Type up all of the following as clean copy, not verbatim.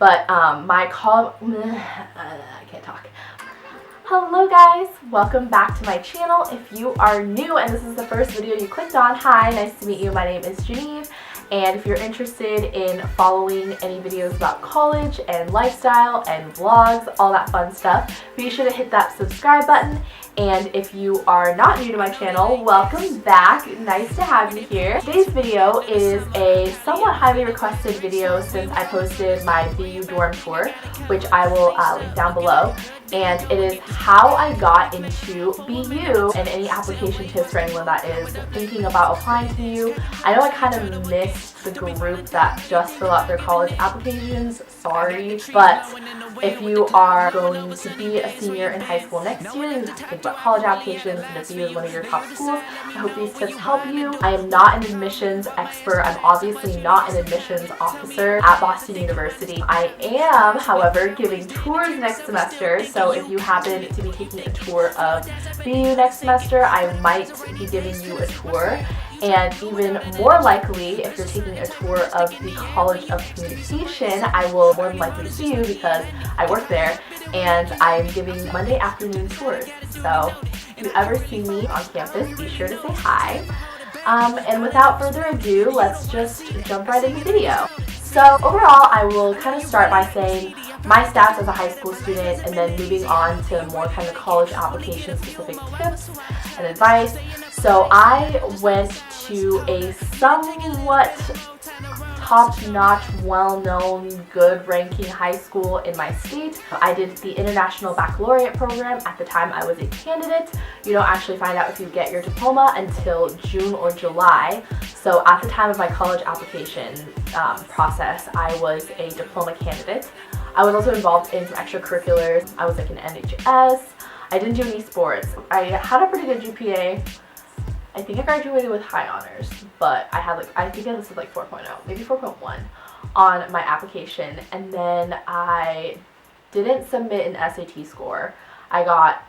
But I can't talk. Hello guys, welcome back to my channel. If you are new and this is the first video you clicked on, hi, nice to meet you. My name is Genevieve. And if you're interested in following any videos about college and lifestyle and vlogs, all that fun stuff, be sure to hit that subscribe button. And if you are not new to my channel, welcome back. Nice to have you here. Today's video is a somewhat highly requested video since I posted my BU dorm tour, which I will link down below. And it is how I got into BU and any application tips for anyone that is thinking about applying to BU. I know I kind of missed the group that just fill out their college applications, sorry, but if you are going to be a senior in high school next year, you have to think about college applications, and if BU is one of your top schools, I hope these tips help you. I am not an admissions expert. I'm obviously not an admissions officer at Boston University. I am, however, giving tours next semester, so if you happen to be taking a tour of BU next semester, I might be giving you a tour. And even more likely, if you're taking a tour of the College of Communication, I will more than likely see you because I work there and I'm giving Monday afternoon tours. So if you ever see me on campus, be sure to say hi. And without further ado, let's just jump right into the video. So overall, I will kind of start by saying my stats as a high school student and then moving on to more kind of college application specific tips and advice. So I went to a somewhat top-notch, well-known, good-ranking high school in my state. I did the International Baccalaureate program. At the time I was a candidate. You don't actually find out if you get your diploma until June or July. So at the time of my college application process, I was a diploma candidate. I was also involved in some extracurriculars. I was like an NHS. I didn't do any sports. I had a pretty good GPA. I think I graduated with high honors, but I had I think this was like 4.0, maybe 4.1 on my application. And then I didn't submit an SAT score. I got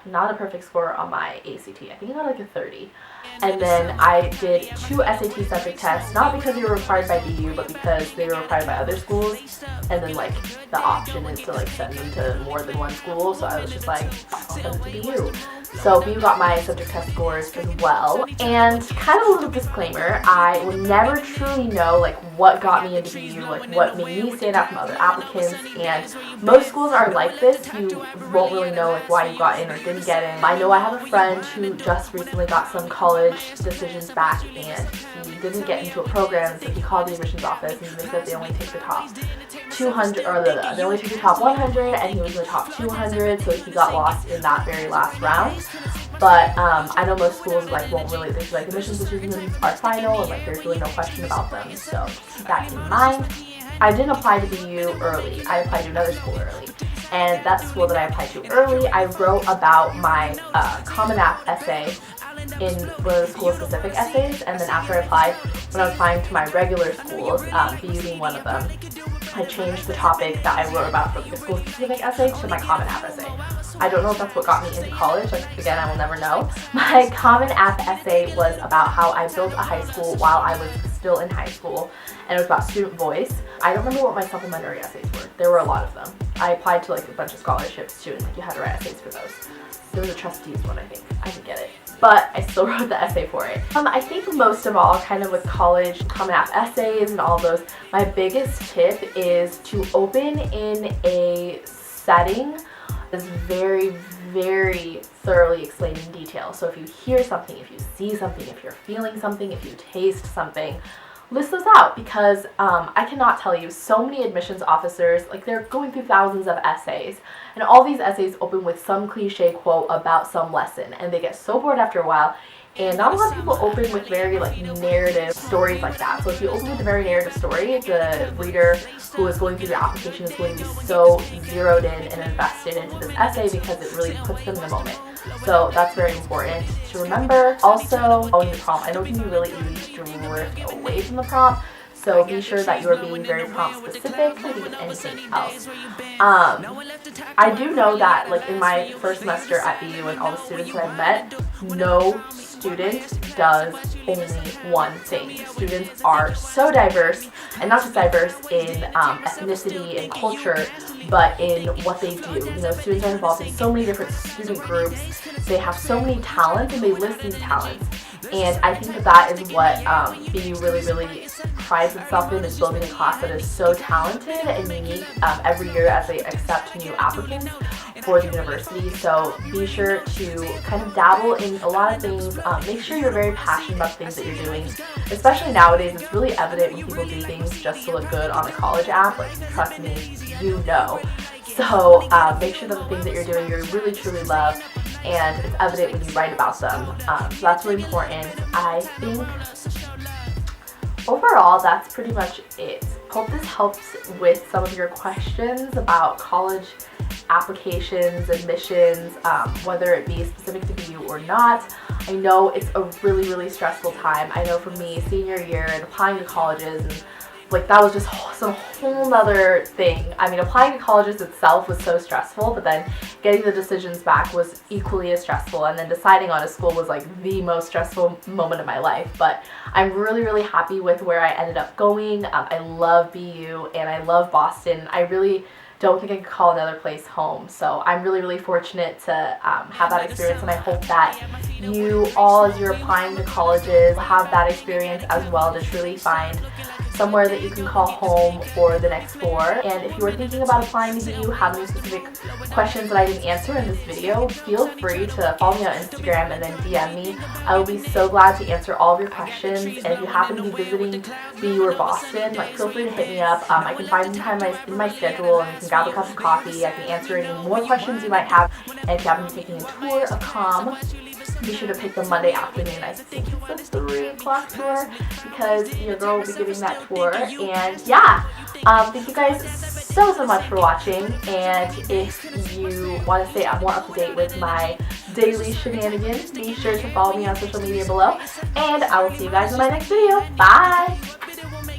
not a perfect score on my ACT. I think I got like a 30. And then I did 2 SAT subject tests, not because they were required by BU, but because they were required by other schools. And then like the option is to like send them to more than one school. So I was just like, I'll send it to BU. So BU got my subject test scores as well. And kind of a little disclaimer, I will never truly know like what got me into BU, like what made me stand out from other applicants. And most schools are like this. You won't really know like why you got in or didn't get in. I know I have a friend who just recently got some college decisions back and he didn't get into a program, so he called the admissions office and they said they only take the top 200, or they only take the top 100, and he was in the top 200, so he got lost in that very last round. But I know most schools like won't really, they feel like admissions decisions are final and like there's really no question about them, so keep that in mind. I didn't apply to BU early. I applied to another school early. And that school that I applied to early, I wrote about my Common App essay in one of the school-specific essays, and then after I applied, when I was applying to my regular schools, BU being one of them, I changed the topic that I wrote about from the school-specific essay to my Common App essay. I don't know if that's what got me into college, like again, I will never know. My Common App essay was about how I built a high school while I was still in high school, and it was about student voice. I don't remember what my supplementary essays were. There were a lot of them. I applied to like a bunch of scholarships too, and like you had to write essays for those. There was a trustees one, I think. I didn't get it, but I still wrote the essay for it. I think most of all, kind of with college Common App essays and all those, my biggest tip is to open in a setting that's very, very thoroughly explained in detail. So if you hear something, if you see something, if you're feeling something, if you taste something, list those out, because I cannot tell you, so many admissions officers, like they're going through thousands of essays, and all these essays open with some cliche quote about some lesson, and they get so bored after a while. And not a lot of people open with very like narrative stories like that. So if you open with a very narrative story, the reader who is going through the application is going to be so zeroed in and invested into this essay because it really puts them in the moment. So that's very important to remember. Also, following the prompt. I know it can be really easy to drift away from the prompt. So be sure that you are being very prompt specific than anything else. I do know that like in my first semester at BU and all the students that I've met, no student does only one thing. Students are so diverse, and not just diverse in ethnicity and culture, but in what they do. You know, students are involved in so many different student groups. They have so many talents, and they list these talents. And I think that is what BU really prides itself in, is building a class that is so talented and unique every year as they accept new applicants for the university. So be sure to kind of dabble in a lot of things. Make sure you're very passionate about the things that you're doing. Especially nowadays, it's really evident when people do things just to look good on a college app. Like, trust me, you know. So make sure that the things that you're doing you really truly love, and it's evident when you write about them. So that's really important. I think overall that's pretty much it. Hope this helps with some of your questions about college applications, admissions, whether it be specific to BU or not. I know it's a really stressful time. I know for me, senior year and applying to colleges, and like that was just some whole nother thing. I mean, applying to colleges itself was so stressful, but then getting the decisions back was equally as stressful, and then deciding on a school was like the most stressful moment of my life. But I'm really happy with where I ended up going. I love BU and I love Boston. I really don't think I could call another place home. So I'm really fortunate to have that experience, and I hope that you all, as you're applying to colleges, have that experience as well, to truly find somewhere that you can call home for the next 4. And if you are thinking about applying to BU, have any specific questions that I didn't answer in this video, feel free to follow me on Instagram and then DM me. I will be so glad to answer all of your questions. And if you happen to be visiting BU or Boston, like, feel free to hit me up. I can find some time in my schedule, and you can grab a cup of coffee. I can answer any more questions you might have. And if you happen to be taking a tour of COM, be sure to pick the Monday afternoon. I think it's a 3 o'clock tour, because your girl will be giving that tour. And yeah, thank you guys so much for watching. And if you want to stay more up to date with my daily shenanigans, be sure to follow me on social media below. And I will see you guys in my next video. Bye!